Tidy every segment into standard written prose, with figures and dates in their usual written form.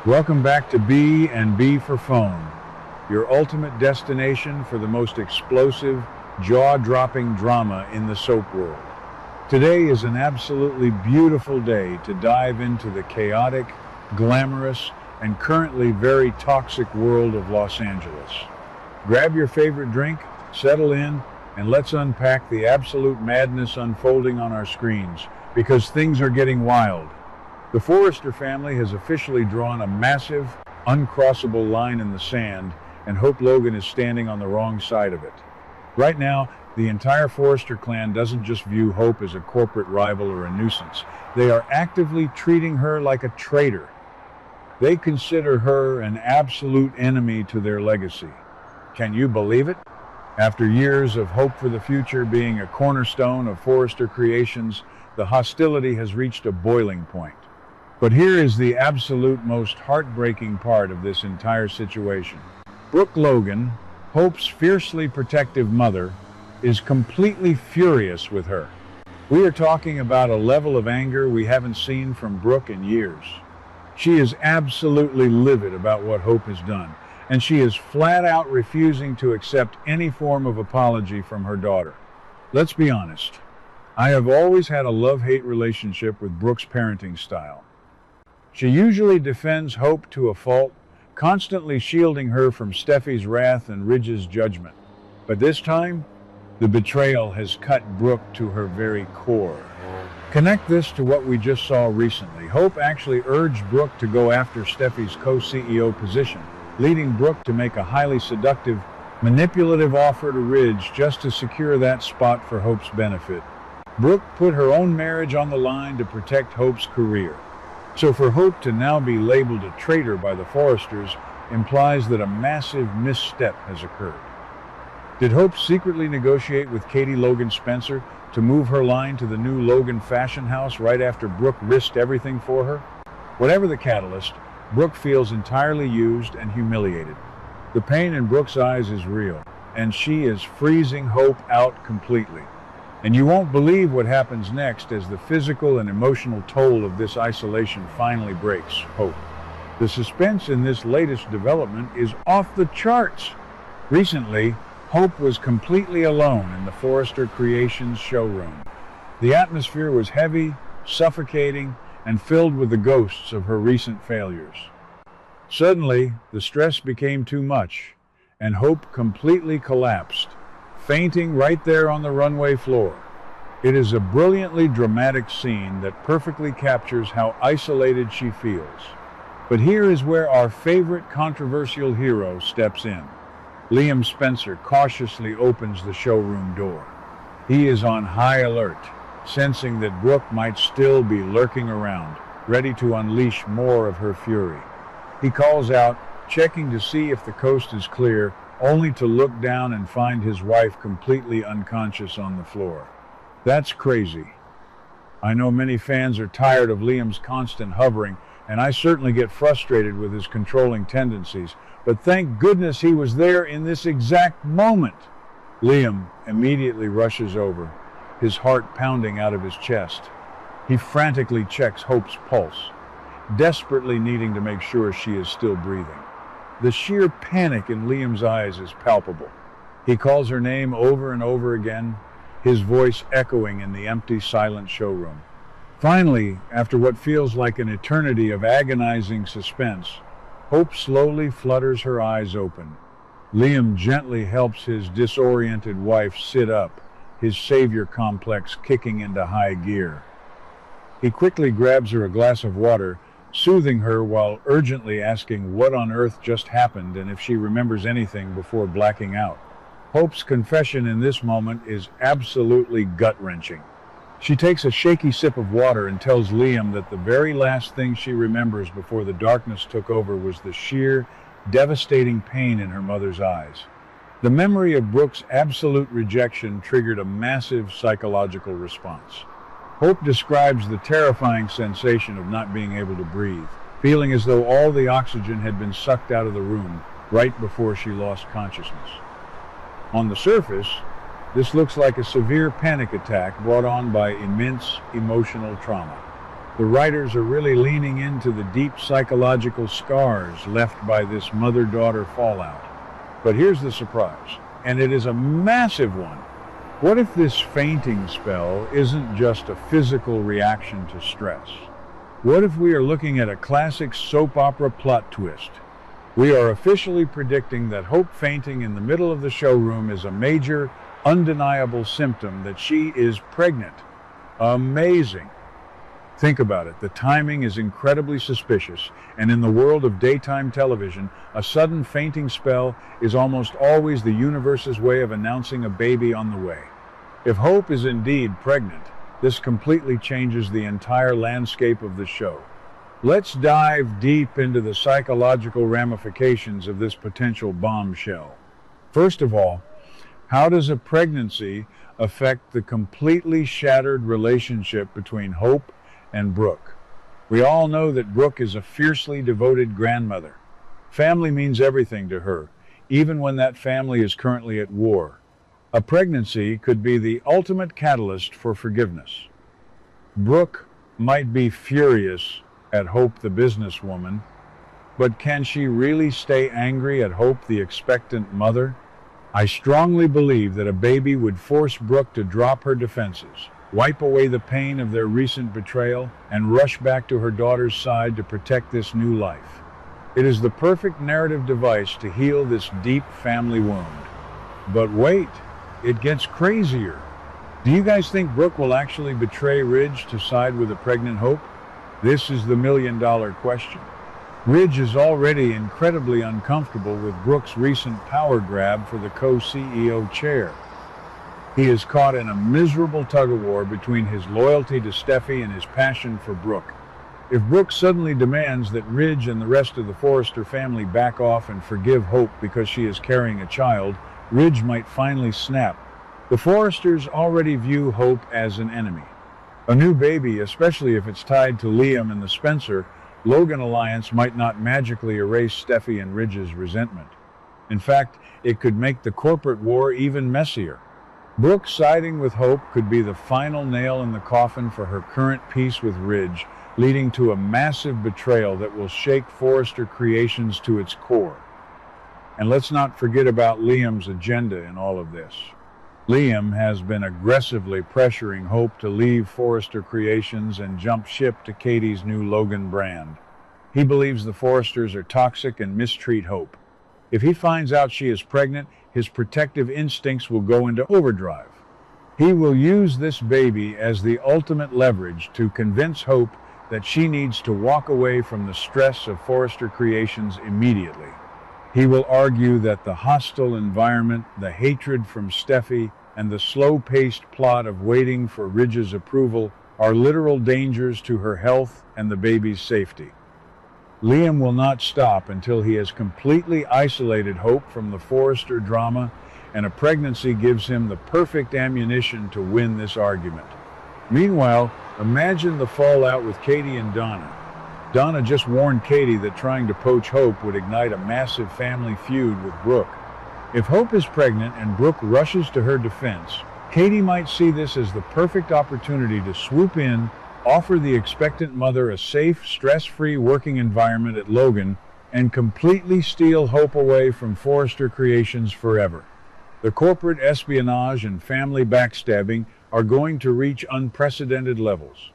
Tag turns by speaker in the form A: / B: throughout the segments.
A: Welcome back to B and B for Phone, your ultimate destination for the most explosive, jaw-dropping drama in the soap world. Today is an absolutely beautiful day to dive into the chaotic, glamorous, and currently very toxic world of Los Angeles. Grab your favorite drink, settle in, and let's unpack the absolute madness unfolding on our screens, because things are getting wild. The Forrester family has officially drawn a massive, uncrossable line in the sand, and Hope Logan is standing on the wrong side of it. Right now, the entire Forrester clan doesn't just view Hope as a corporate rival or a nuisance. They are actively treating her like a traitor. They consider her an absolute enemy to their legacy. Can you believe it? After years of hope for the future being a cornerstone of Forrester Creations, the hostility has reached a boiling point. But here is the absolute most heartbreaking part of this entire situation. Brooke Logan, Hope's fiercely protective mother, is completely furious with her. We are talking about a level of anger we haven't seen from Brooke in years. She is absolutely livid about what Hope has done, and she is flat out refusing to accept any form of apology from her daughter. Let's be honest. I have always had a love-hate relationship with Brooke's parenting style. She usually defends Hope to a fault, constantly shielding her from Steffy's wrath and Ridge's judgment. But this time, the betrayal has cut Brooke to her very core. Connect this to what we just saw recently. Hope actually urged Brooke to go after Steffy's co-CEO position, leading Brooke to make a highly seductive, manipulative offer to Ridge just to secure that spot for Hope's benefit. Brooke put her own marriage on the line to protect Hope's career. So for Hope to now be labeled a traitor by the Forresters implies that a massive misstep has occurred. Did Hope secretly negotiate with Katie Logan Spencer to move her line to the new Logan fashion house right after Brooke risked everything for her? Whatever the catalyst, Brooke feels entirely used and humiliated. The pain in Brooke's eyes is real, and she is freezing Hope out completely. And you won't believe what happens next as the physical and emotional toll of this isolation finally breaks Hope. The suspense in this latest development is off the charts. Recently, Hope was completely alone in the Forrester Creations showroom. The atmosphere was heavy, suffocating, and filled with the ghosts of her recent failures. Suddenly, the stress became too much, and Hope completely collapsed, fainting right there on the runway floor. It is a brilliantly dramatic scene that perfectly captures how isolated she feels. But here is where our favorite controversial hero steps in. Liam Spencer cautiously opens the showroom door. He is on high alert, sensing that Brooke might still be lurking around, ready to unleash more of her fury. He calls out, checking to see if the coast is clear, only to look down and find his wife completely unconscious on the floor. That's crazy. I know many fans are tired of Liam's constant hovering, and I certainly get frustrated with his controlling tendencies, but thank goodness he was there in this exact moment. Liam immediately rushes over, his heart pounding out of his chest. He frantically checks Hope's pulse, desperately needing to make sure she is still breathing. The sheer panic in Liam's eyes is palpable. He calls her name over and over again, his voice echoing in the empty, silent showroom. Finally, after what feels like an eternity of agonizing suspense, Hope slowly flutters her eyes open. Liam gently helps his disoriented wife sit up, his savior complex kicking into high gear. He quickly grabs her a glass of water, soothing her while urgently asking what on earth just happened and if she remembers anything before blacking out. Hope's confession in this moment is absolutely gut-wrenching. She takes a shaky sip of water and tells Liam that the very last thing she remembers before the darkness took over was the sheer, devastating pain in her mother's eyes. The memory of Brooke's absolute rejection triggered a massive psychological response. Hope describes the terrifying sensation of not being able to breathe, feeling as though all the oxygen had been sucked out of the room right before she lost consciousness. On the surface, this looks like a severe panic attack brought on by immense emotional trauma. The writers are really leaning into the deep psychological scars left by this mother-daughter fallout. But here's the surprise, and it is a massive one. What if this fainting spell isn't just a physical reaction to stress? What if we are looking at a classic soap opera plot twist? We are officially predicting that Hope fainting in the middle of the showroom is a major, undeniable symptom that she is pregnant. Amazing. Think about it. The timing is incredibly suspicious, and in the world of daytime television, a sudden fainting spell is almost always the universe's way of announcing a baby on the way. If Hope is indeed pregnant, this completely changes the entire landscape of the show. Let's dive deep into the psychological ramifications of this potential bombshell. First of all, how does a pregnancy affect the completely shattered relationship between Hope and Brooke? We all know that Brooke is a fiercely devoted grandmother. Family means everything to her, even when that family is currently at war. A pregnancy could be the ultimate catalyst for forgiveness. Brooke might be furious at Hope the businesswoman, but can she really stay angry at Hope the expectant mother? I strongly believe that a baby would force Brooke to drop her defenses, wipe away the pain of their recent betrayal, and rush back to her daughter's side to protect this new life. It is the perfect narrative device to heal this deep family wound. But wait, it gets crazier. Do you guys think Brooke will actually betray Ridge to side with a pregnant Hope? This is the million-dollar question. Ridge is already incredibly uncomfortable with Brooke's recent power grab for the co-CEO chair. He is caught in a miserable tug-of-war between his loyalty to Steffy and his passion for Brooke. If Brooke suddenly demands that Ridge and the rest of the Forrester family back off and forgive Hope because she is carrying a child, Ridge might finally snap. The Forresters already view Hope as an enemy. A new baby, especially if it's tied to Liam and the Spencer Logan alliance, might not magically erase Steffy and Ridge's resentment. In fact, it could make the corporate war even messier. Brooke siding with Hope could be the final nail in the coffin for her current peace with Ridge, leading to a massive betrayal that will shake Forrester Creations to its core. And let's not forget about Liam's agenda in all of this. Liam has been aggressively pressuring Hope to leave Forrester Creations and jump ship to Katie's new Logan brand. He believes the Forresters are toxic and mistreat Hope. If he finds out she is pregnant, his protective instincts will go into overdrive. He will use this baby as the ultimate leverage to convince Hope that she needs to walk away from the stress of Forrester Creations immediately. He will argue that the hostile environment, the hatred from Steffy, and the slow-paced plot of waiting for Ridge's approval are literal dangers to her health and the baby's safety. Liam will not stop until he has completely isolated Hope from the Forrester drama, and a pregnancy gives him the perfect ammunition to win this argument. Meanwhile, imagine the fallout with Katie and Donna. Donna just warned Katie that trying to poach Hope would ignite a massive family feud with Brooke. If Hope is pregnant and Brooke rushes to her defense, Katie might see this as the perfect opportunity to swoop in, offer the expectant mother a safe, stress-free working environment at Logan, and completely steal Hope away from Forrester Creations forever. The corporate espionage and family backstabbing are going to reach unprecedented levels.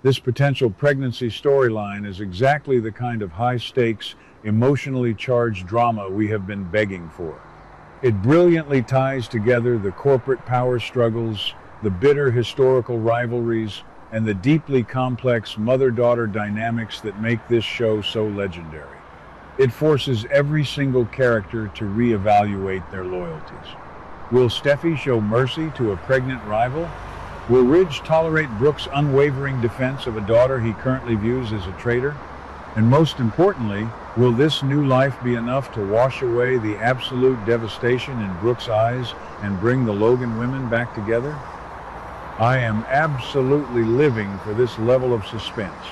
A: This potential pregnancy storyline is exactly the kind of high-stakes, emotionally charged drama we have been begging for. It brilliantly ties together the corporate power struggles, the bitter historical rivalries, and the deeply complex mother-daughter dynamics that make this show so legendary. It forces every single character to reevaluate their loyalties. Will Steffy show mercy to a pregnant rival? Will Ridge tolerate Brooke's unwavering defense of a daughter he currently views as a traitor? And most importantly, will this new life be enough to wash away the absolute devastation in Brooke's eyes and bring the Logan women back together? I am absolutely living for this level of suspense.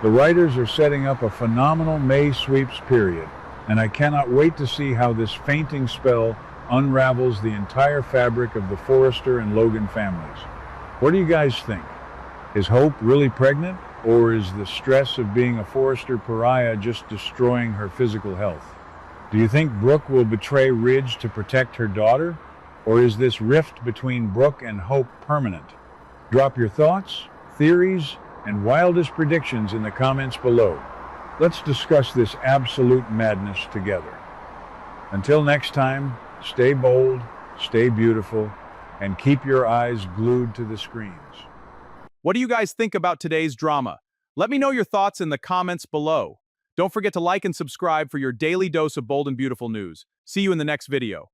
A: The writers are setting up a phenomenal May sweeps period, and I cannot wait to see how this fainting spell unravels the entire fabric of the Forrester and Logan families. What do you guys think? Is Hope really pregnant? Or is the stress of being a Forrester pariah just destroying her physical health? Do you think Brooke will betray Ridge to protect her daughter? Or is this rift between Brooke and Hope permanent? Drop your thoughts, theories, and wildest predictions in the comments below. Let's discuss this absolute madness together. Until next time, stay bold, stay beautiful, and keep your eyes glued to the screens.
B: What do you guys think about today's drama? Let me know your thoughts in the comments below. Don't forget to like and subscribe for your daily dose of bold and beautiful news. See you in the next video.